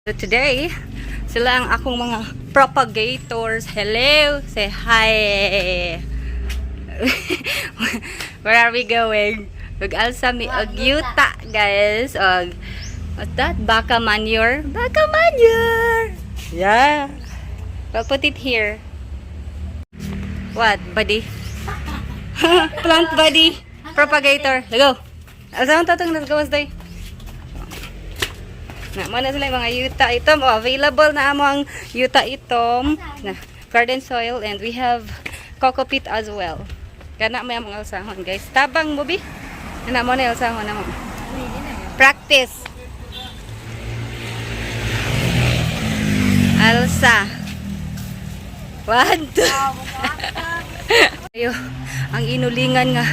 So today, sila ang akong mga propagators. Hello! Say hi! Where are we going? Mag-alsa mi og yuta, guys. What's that? Baka manure? Baka manure! Yeah! We'll put it here. What, buddy? Plant buddy. Propagator. Let's go. Asan ang tatong nagawas day? Na mo na sila yung mga yuta itom. Available na amo ang yuta itom na garden soil, and we have coco peat as well. Kana may mga alsahon, guys. Tabang mo bi. Kana mo na alsahon na mo. Practice. Alsa. One, two. Ayo, ang inulingan nga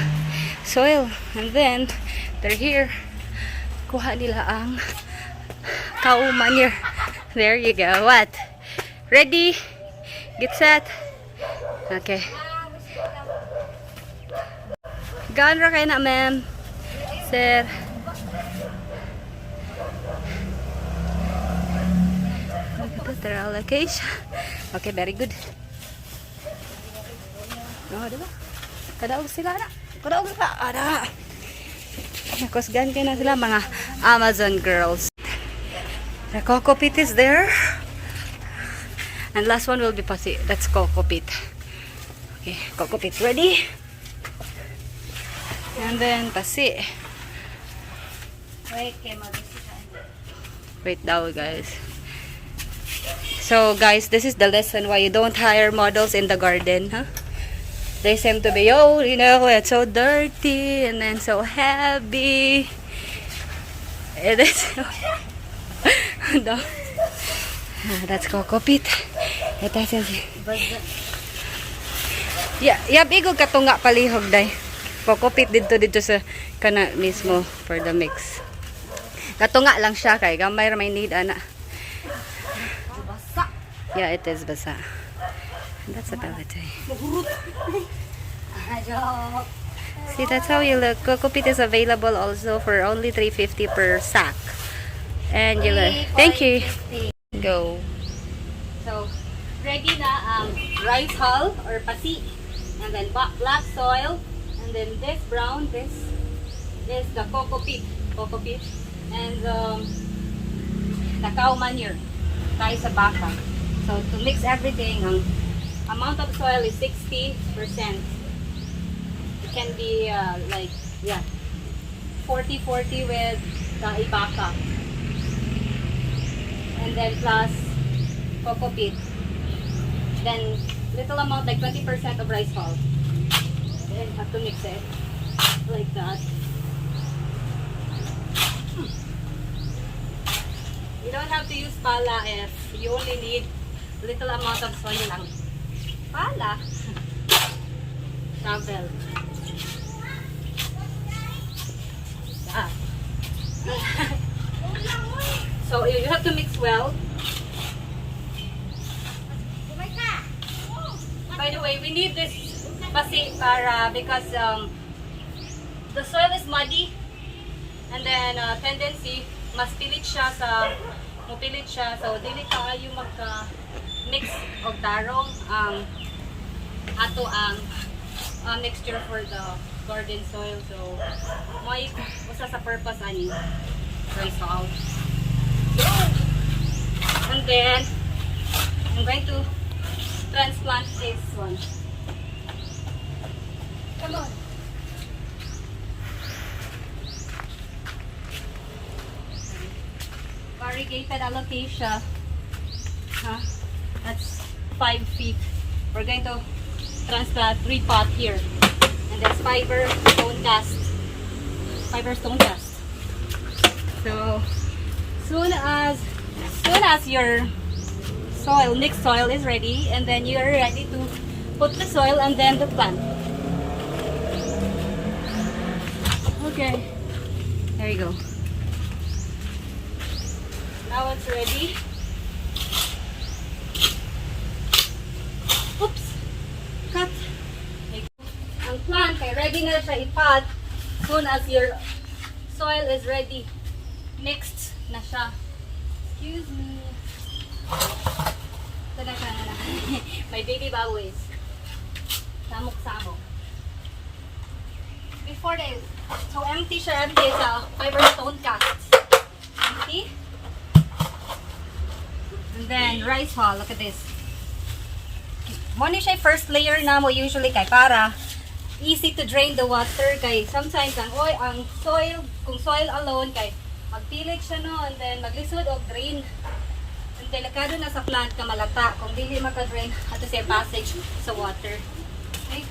soil, and then they're here. Kuha nila ang cow manure. There you go. What? Ready? Get set. Okay. Gaan ra kayo na, ma'am. Sir. Repotting Alocasia. Okay, very good. No, diba? Kadaog sila na. Kadaog sila. Ada. Nakusgan kayo na sila, mga Amazon girls. The coco peat is there. And last one will be pasi. That's coco peat. Okay, coco peat ready. And then pasi. Wait daw, guys. So guys, this is the lesson why you don't hire models in the garden, huh? They seem to be, oh, you know, it's so dirty and then so heavy. It is. No. That's coco peat. Ito siya. Yeah, bigo katunga palihog day. Coco peat dito sa kana mismo for the mix. Katunga lang siya kay gamay ra may need ana. Yeah, it is basa. That's about it. See, that's how you look. Coco peat is available also for only $3.50 per sack. And you look. Thank you. Go. So, ready na rice hull or pasi. And then black soil. And then this brown, this is the coco peat. And the cow manure. Tayo sa baka. So, to mix everything, ang amount of soil is 60%. It can be like, yeah, 40-40 with the ibaka. And then plus coco peat. Then, little amount, like 20% of rice hull. Then, have to mix it like that. You don't have to use pala if you only need little amount of soil lang. Pala. Shovel. Ah. So you have to mix well. By the way, we need this pasi para because the soil is muddy, and then tendency mapilit siya, so dili kaayo magka mix og tarong ato ang mixture for the garden soil. So may usa sa purpose ani rice hull. And then I'm going to transplant this one. Come on. Variegated Alocasia. Huh? That's 5 feet. We're going to transplant 3 pot here. And that's fiber stone cast. So soon as your soil, mixed soil is ready, and then you're ready to put the soil and then the plant. Okay. There you go. Now it's ready. Oops! Cut! Ang plant, kaya ready na siya i-pot soon as your soil is ready. Mixed na siya. Excuse me. Ito na siya na. May baby baboys. Samok-samok. Before they, so empty siya, empty sa fiber stone casts. Empty. And then rice hull, look at this. Muna siya first layer na mo usually kay para easy to drain the water kay sometimes ang soil, kung soil alone kay magpilit siya no and then maglisod og drain. And delikado na sa plant ka malata kung dili maka-drain ato sa passage sa water. Okay?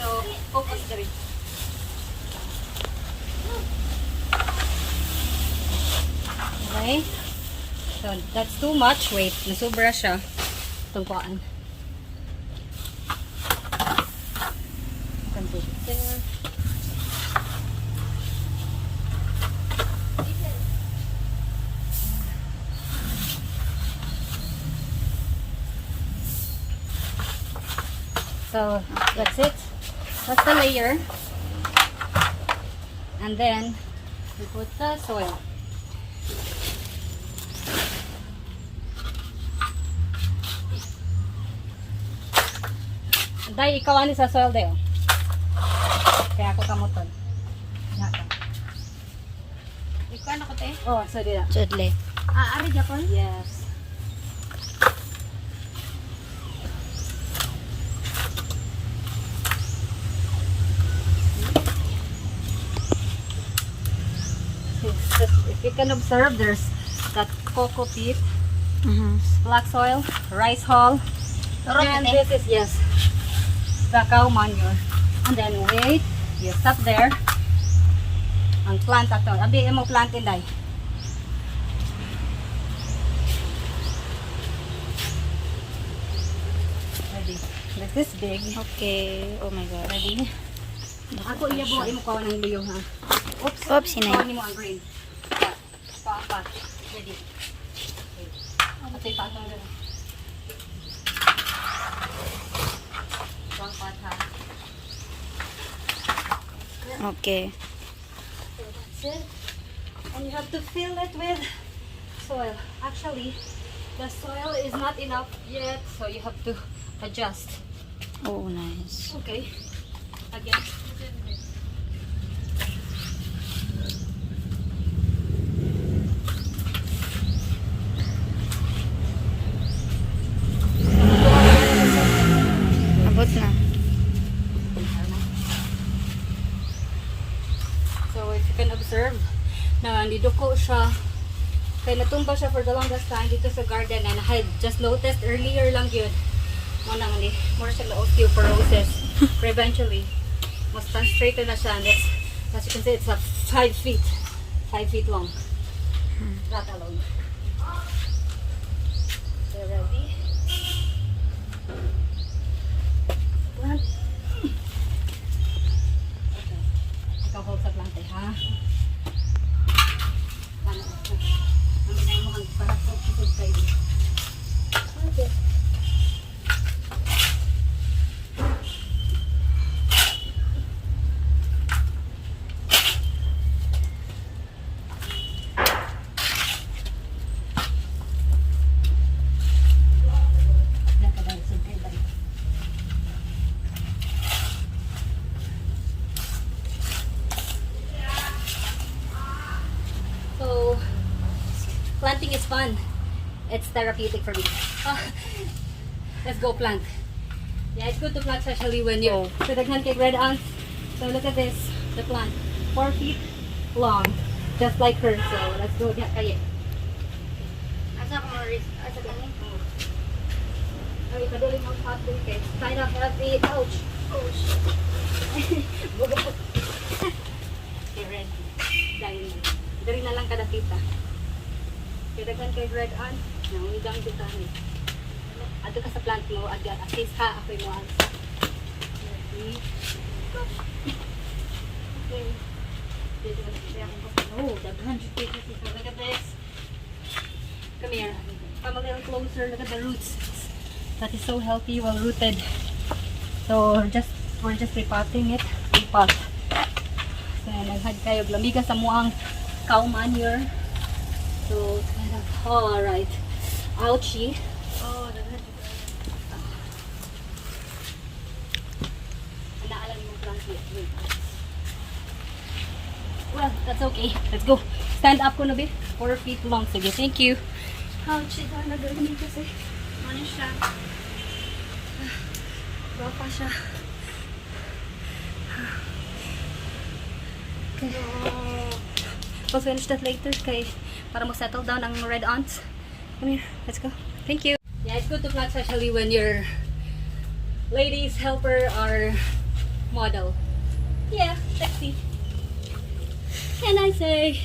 So, focus diri. Okay? So, that's too much. Wait, nasubra siya. Itong kuhaan. Put it there. So that's it. That's the layer. And then we put the soil. Dahil ikaw ani sa soil dayo. Kaya ako kamuton. Ikaw na ko te? Oh, so dila. Sudley. Ari Japon? Yes. If you can observe, there's that cocoa peat, black soil, rice hull, and this is, yes, the cow manure. And then wait, you stop there, and plant ato. Abi mo plantin dai. Ready? This is big. Okay. Oh my God. Ready? Ako iya buhay mo kawan ng liyong ha. Oops. Oops, sinay. Kawan mo ang green. Paapat. Ready? At ipatong doon. Paapat ha. Okay. So that's it. And you have to fill it with soil. Actually, the soil is not enough yet, so you have to adjust. Oh, nice. Okay. Again. Abot na. So if you can observe, na niduko siya. Kaya natumba siya for the longest time dito sa garden and I had just noticed earlier lang yun. More siya na osteoporosis. Eventually, mas straighten na siya and it's, as you can see, it's a 5 feet. 5 feet long. That alone. So ready? Plant. Okay. Ikaw hold sa plante, ha? Ano? Maminay mo ang para sa kisod kayo. Okay. So, planting is fun. It's therapeutic for me. Let's go plant. Yeah, it's good to plant especially when you're so daghan kay red ants. So look at this, the plant. 4 feet long, just like her. So let's go diha kay. Asa ko asa kani? Ay, paduli mo hot drink kay. Kind of heavy. Ouch. Ouch. Bugot. Okay, red. Dahil dari na lang kada kita. Kaya daghan kay red ant, nangidang kita ni. Ato ka sa plant mo, at least ha, ako'y mo ang ready. Okay. Oh, daghan. Look at this. Come here. Come a little closer. Look at the roots. That is so healthy, well rooted. So we're just repotting it. Repot. So naghad kayo lamiga sa muang cow manure. So kind of alright. Ouchie. Oh, daghan. Naalam mo translate. Wait. Well, that's okay. Let's go. Stand up ko na, babe. 4 feet long. Sige, thank you. Ouch, ito na gawin kasi. Ano siya? Baka siya. Okay. We'll finish that later kay para mag-settle down ang red ants. Come here. Let's go. Thank you. Yeah, it's good to plant especially when your ladies helper are model. Yeah, sexy. Can I say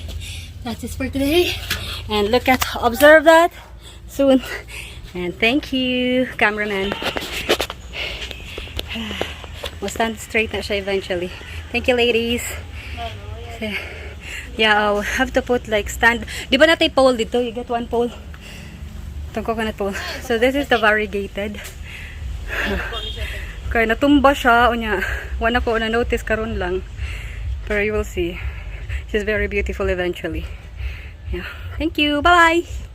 that's it for today? And look at, observe that soon. And thank you, cameraman. We'll stand straight na siya eventually. Thank you, ladies. Yeah, I'll have to put like stand. Di ba natin pole dito? You get one pole. Itong coconut pole. So this is the variegated. Kaya natumba siya. Unya, wala ko na notice karon lang. Pero you will see. She's very beautiful eventually. Yeah. Thank you. Bye-bye.